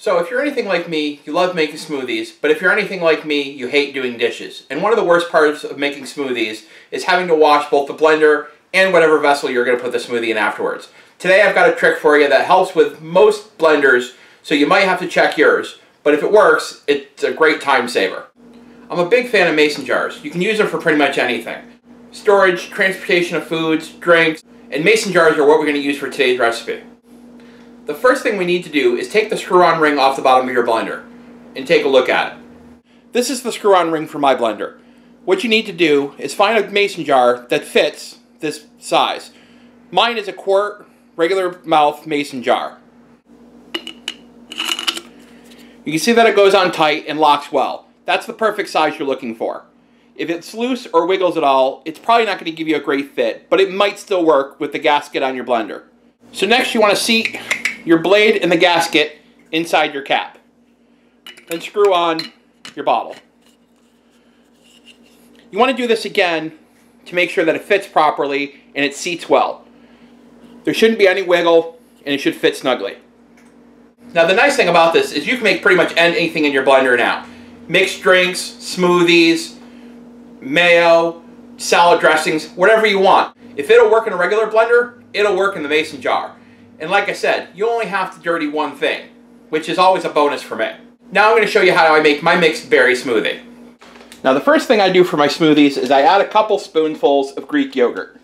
So if you're anything like me, you love making smoothies, but if you're anything like me, you hate doing dishes. And one of the worst parts of making smoothies is having to wash both the blender and whatever vessel you're going to put the smoothie in afterwards. Today I've got a trick for you that helps with most blenders, so you might have to check yours. But if it works, it's a great time saver. I'm a big fan of mason jars. You can use them for pretty much anything. Storage, transportation of foods, drinks, and mason jars are what we're going to use for today's recipe. The first thing we need to do is take the screw-on ring off the bottom of your blender and take a look at it. This is the screw-on ring for my blender. What you need to do is find a mason jar that fits this size. Mine is a quart, regular mouth mason jar. You can see that it goes on tight and locks well. That's the perfect size you're looking for. If it's loose or wiggles at all, it's probably not going to give you a great fit, but it might still work with the gasket on your blender. So next you want to seat your blade and the gasket inside your cap. Then screw on your bottle. You want to do this again to make sure that it fits properly and it seats well. There shouldn't be any wiggle and it should fit snugly. Now the nice thing about this is you can make pretty much anything in your blender now. Mixed drinks, smoothies, mayo, salad dressings, whatever you want. If it'll work in a regular blender, it'll work in the mason jar. And like I said, you only have to dirty one thing, which is always a bonus for me. Now I'm going to show you how I make my mixed berry smoothie. Now the first thing I do for my smoothies is I add a couple spoonfuls of Greek yogurt.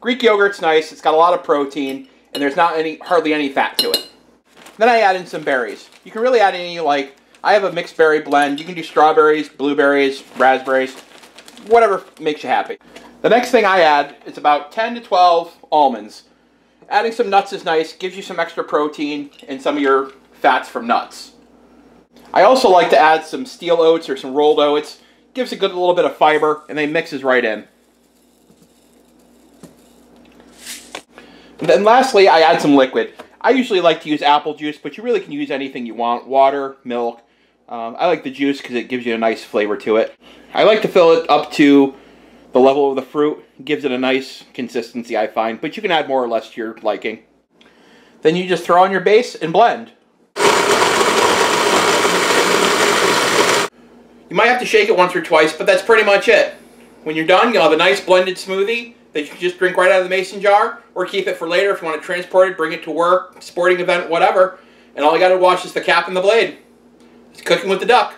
Greek yogurt's nice, it's got a lot of protein, and there's not hardly any fat to it. Then I add in some berries. You can really add any, like, I have a mixed berry blend. You can do strawberries, blueberries, raspberries, whatever makes you happy. The next thing I add is about 10 to 12 almonds. Adding some nuts is nice, gives you some extra protein and some of your fats from nuts. I also like to add some steel oats or some rolled oats. Gives a good little bit of fiber and then mixes right in. And then lastly, I add some liquid. I usually like to use apple juice, but you really can use anything you want. Water, milk. I like the juice because it gives you a nice flavor to it. I like to fill it up to the level of the fruit. It gives it a nice consistency, I find, but you can add more or less to your liking. Then you just throw on your base and blend. You might have to shake it once or twice, but that's pretty much it. When you're done, you'll have a nice blended smoothie that you can just drink right out of the mason jar, or keep it for later if you want to transport it, bring it to work, sporting event, whatever. And all you got to wash is the cap and the blade. It's cooking with the duck.